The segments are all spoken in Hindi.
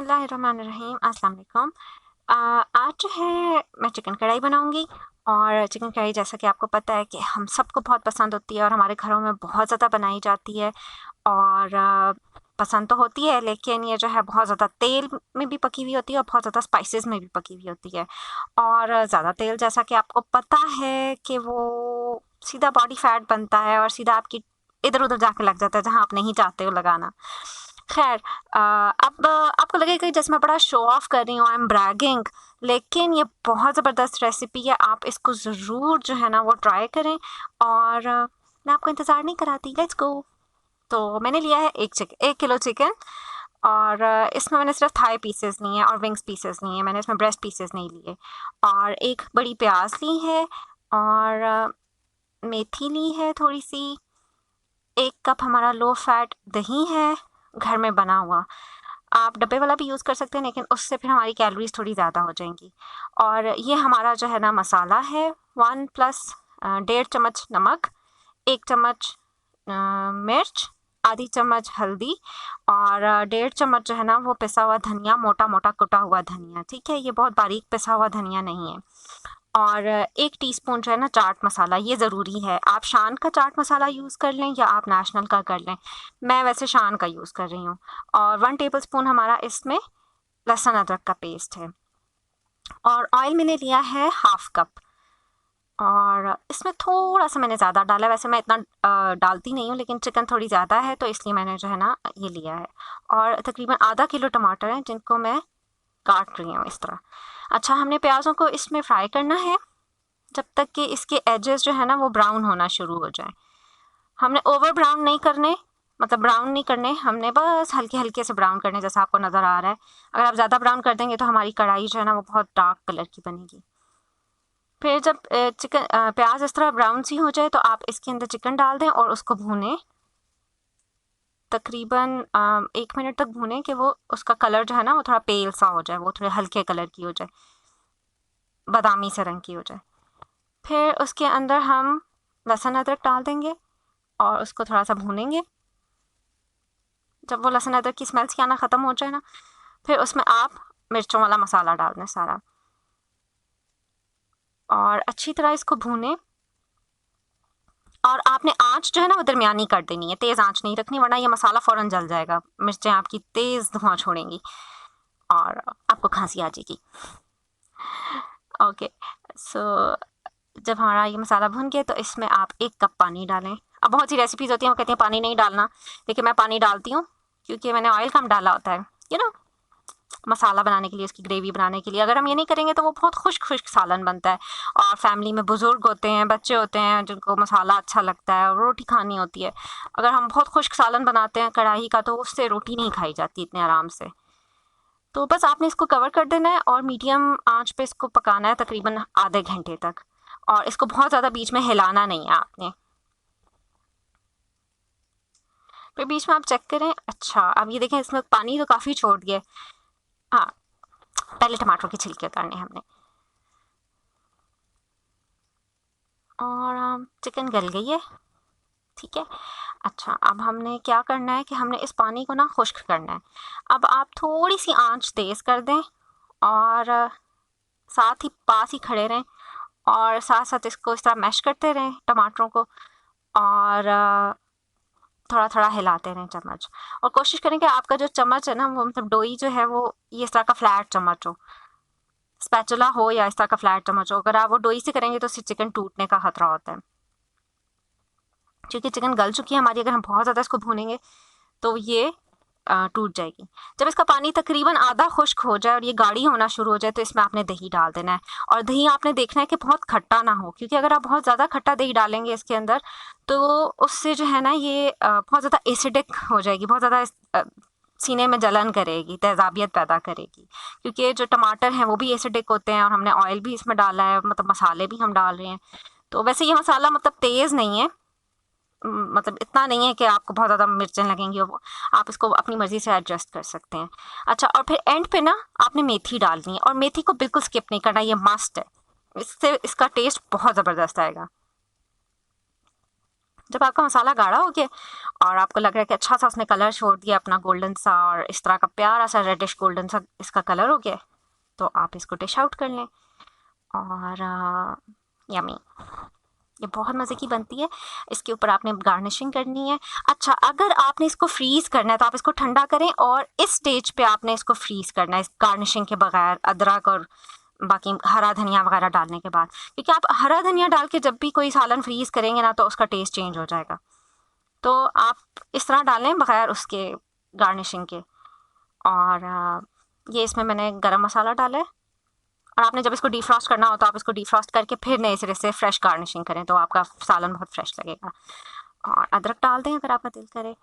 बिस्मिल्लाहिर्रहमानिर्रहीम, अस्सलाम वालेकुम। आज जो है मैं चिकन कढ़ाई बनाऊंगी। और चिकन कढ़ाई जैसा कि आपको पता है कि हम सबको बहुत पसंद होती है और हमारे घरों में बहुत ज़्यादा बनाई जाती है। और पसंद तो होती है, लेकिन ये जो है बहुत ज़्यादा तेल में भी पकी हुई होती है और बहुत ज़्यादा स्पाइसेस में भी पकी हुई होती है। और ज़्यादा तेल जैसा कि आपको पता है कि वो सीधा बॉडी फैट बनता है और सीधा आपकी इधर उधर जाके लग जाता है जहाँ आप नहीं चाहते हो लगाना। खैर, अब आपको लगेगा कि जैसे मैं बड़ा शो ऑफ कर रही हूँ, आई एम ब्रैगिंग, लेकिन ये बहुत ज़बरदस्त रेसिपी है। आप इसको ज़रूर जो है ना वो ट्राई करें। और मैं आपको इंतज़ार नहीं कराती, लेट्स गो। तो मैंने लिया है 1 किलो चिकन। और इसमें मैंने सिर्फ थाई पीसेस लिए हैं और विंग्स पीसेस लिए हैं, मैंने इसमें ब्रेस्ट पीसेस नहीं लिए। और एक बड़ी प्याज ली है। और मेथी ली है थोड़ी सी। 1 कप हमारा लो फैट दही है, घर में बना हुआ। आप डब्बे वाला भी यूज़ कर सकते हैं, लेकिन उससे फिर हमारी कैलोरीज थोड़ी ज़्यादा हो जाएंगी। और ये हमारा जो है ना मसाला है, 1+1.5 चम्मच नमक, 1 चम्मच मिर्च, आधी चम्मच हल्दी, और 1.5 चम्मच जो है ना वो पिसा हुआ धनिया, मोटा मोटा कुटा हुआ धनिया। ठीक है, ये बहुत बारीक पिसा हुआ धनिया नहीं है। और 1 टीस्पून जो है ना चाट मसाला, ये ज़रूरी है। आप शान का चाट मसाला यूज़ कर लें या आप नेशनल का कर लें, मैं वैसे शान का यूज़ कर रही हूँ। और 1 टेबलस्पून हमारा इसमें लहसुन अदरक का पेस्ट है। और ऑयल मैंने लिया है 1/2 कप। और इसमें थोड़ा सा मैंने ज़्यादा डाला है, वैसे मैं इतना डालती नहीं हूँ, लेकिन चिकन थोड़ी ज़्यादा है तो इसलिए मैंने जो है ना ये लिया है। और तकरीबन आधा किलो टमाटर हैं जिनको मैं काट रही हूँ इस तरह। अच्छा, हमने प्याज़ों को इसमें फ्राई करना है जब तक कि इसके एजेस जो है ना वो ब्राउन होना शुरू हो जाए। हमने ओवर ब्राउन नहीं करने, मतलब ब्राउन नहीं करने, हमने बस हल्के हल्के से ब्राउन करने, जैसा आपको नज़र आ रहा है। अगर आप ज़्यादा ब्राउन कर देंगे तो हमारी कढ़ाई जो है ना वो बहुत डार्क कलर की बनेगी। फिर जब प्याज इस तरह ब्राउन सी हो जाए तो आप इसके अंदर चिकन डाल दें और उसको भूनें। तकरीबन 1 मिनट तक भूनें कि वो उसका कलर जो है ना वो थोड़ा पेल सा हो जाए, वो थोड़े हल्के कलर की हो जाए, बादामी से रंग की हो जाए। फिर उसके अंदर हम लहसुन अदरक डाल देंगे और उसको थोड़ा सा भूनेंगे। जब वो लहसुन अदरक की स्मेल सी आना ख़त्म हो जाए ना, फिर उसमें आप मिर्चों वाला मसाला डाल दें सारा। और अच्छी तरह इसको भूनें। और आपने आँच जो है ना वो दरमियानी कर देनी है, तेज़ आँच नहीं रखनी, वरना ये मसाला फ़ौरन जल जाएगा। मिर्चें आपकी तेज़ धुआं छोड़ेंगी और आपको खांसी आ जाएगी। ओके, सो जब हमारा ये मसाला भुन गया तो इसमें आप 1 कप पानी डालें। अब बहुत सी रेसिपीज़ होती हैं वो कहती हैं पानी नहीं डालना, लेकिन मैं पानी डालती हूँ क्योंकि मैंने ऑयल कम डाला होता है, यू नो, मसाला बनाने के लिए, उसकी ग्रेवी बनाने के लिए। अगर हम ये नहीं करेंगे तो वो बहुत खुश्क खुश्क सालन बनता है। और फैमिली में बुज़ुर्ग होते हैं, बच्चे होते हैं जिनको मसाला अच्छा लगता है और रोटी खानी होती है। अगर हम बहुत खुश्क सालन बनाते हैं कढ़ाई का तो उससे रोटी नहीं खाई जाती इतने आराम से। तो बस आपने इसको कवर कर देना है और मीडियम आंच पे इसको पकाना है तकरीबन आधे घंटे तक। और इसको बहुत ज़्यादा बीच में हिलाना नहीं है आपने। फिर बीच में आप चेक करें। अच्छा, अब ये देखें इसमें पानी तो काफ़ी छोड़ दिया है। हाँ, पहले टमाटर के छिलके उतारने हैं हमने। और चिकन गल गई है, ठीक है। अच्छा, अब हमने क्या करना है कि हमने इस पानी को ना खुश्क करना है। अब आप थोड़ी सी आंच तेज़ कर दें और साथ ही पास ही खड़े रहें और साथ साथ इसको इस तरह मैश करते रहें टमाटरों को। और थोड़ा थोड़ा हिलाते रहें चम्मच। और कोशिश करें कि आपका जो चम्मच है ना वो, मतलब डोई जो है वो ये इस तरह का फ्लैट चम्मच हो, स्पैचुला हो या इस तरह का फ्लैट चम्मच हो। अगर आप वो डोई से करेंगे तो उससे चिकन टूटने का खतरा होता है, क्योंकि चिकन गल चुकी है हमारी। अगर हम बहुत ज़्यादा इसको भूनेंगे तो ये टूट जाएगी। जब इसका पानी तकरीबन आधा खुश्क हो जाए और ये गाढ़ी होना शुरू हो जाए तो इसमें आपने दही डाल देना है। और दही आपने देखना है कि बहुत खट्टा ना हो, क्योंकि अगर आप बहुत ज़्यादा खट्टा दही डालेंगे इसके अंदर तो उससे जो है ना ये बहुत ज़्यादा एसिडिक हो जाएगी, बहुत ज़्यादा सीने में जलन करेगी, तेज़ाबियत पैदा करेगी। क्योंकि जो टमाटर हैं वो भी एसिडिक होते हैं और हमने ऑयल भी इसमें डाला है, मतलब मसाले भी हम डाल रहे हैं। तो वैसे ये मसाला मतलब तेज़ नहीं है, मतलब इतना नहीं है कि आपको बहुत ज़्यादा मिर्चें लगेंगी। वो आप इसको अपनी मर्ज़ी से एडजस्ट कर सकते हैं। अच्छा, और फिर एंड पे ना आपने मेथी डालनी है और मेथी को बिल्कुल स्किप नहीं करना, ये मस्ट है। इससे इसका टेस्ट बहुत ज़बरदस्त आएगा। जब आपका मसाला गाढ़ा हो गया और आपको लग रहा है कि अच्छा सा उसने कलर छोड़ दिया अपना गोल्डन सा, और इस तरह का प्यारा सा रेडिश गोल्डन सा इसका कलर हो गया, तो आप इसको डिश आउट कर लें। और यमी, ये बहुत मज़े की बनती है। इसके ऊपर आपने गार्निशिंग करनी है। अच्छा, अगर आपने इसको फ्रीज़ करना है तो आप इसको ठंडा करें, और इस स्टेज पे आपने इसको फ्रीज़ करना है, इस गार्निशिंग के बगैर, अदरक और बाकी हरा धनिया वगैरह डालने के बाद, क्योंकि आप हरा धनिया डाल के जब भी कोई सालन फ्रीज़ करेंगे ना तो उसका टेस्ट चेंज हो जाएगा। तो आप इस तरह डालें बगैर उसके गार्निशिंग के। और ये इसमें मैंने गरम मसाला डाला है। और आपने जब इसको डीफ्रॉस्ट करना हो तो आप इसको डीफ्रॉस्ट करके फिर नए सिरे से फ्रेश गार्निशिंग करें, तो आपका सालन बहुत फ्रेश लगेगा। और अदरक डाल दें अगर आपका दिल करे।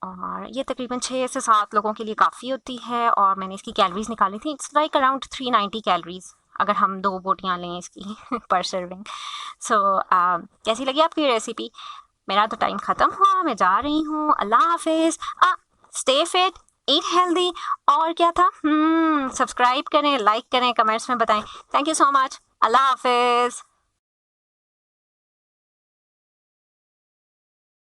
और ये तकरीबन 6 से 7 लोगों के लिए काफ़ी होती है। और मैंने इसकी कैलोरीज निकाली थी, इट्स लाइक अराउंड 390 कैलोरीज अगर हम 2 बोटियाँ लें इसकी पर सर्विंग। सो कैसी लगी आपकी रेसिपी? मेरा तो टाइम ख़त्म हुआ, मैं जा रही हूँ। अल्लाह हाफिज़। Stay fit, eat healthy. और क्या था, सब्सक्राइब करें, लाइक करें, कमेंट्स में बताएं। Thank you so much. अल्लाह हाफिज़।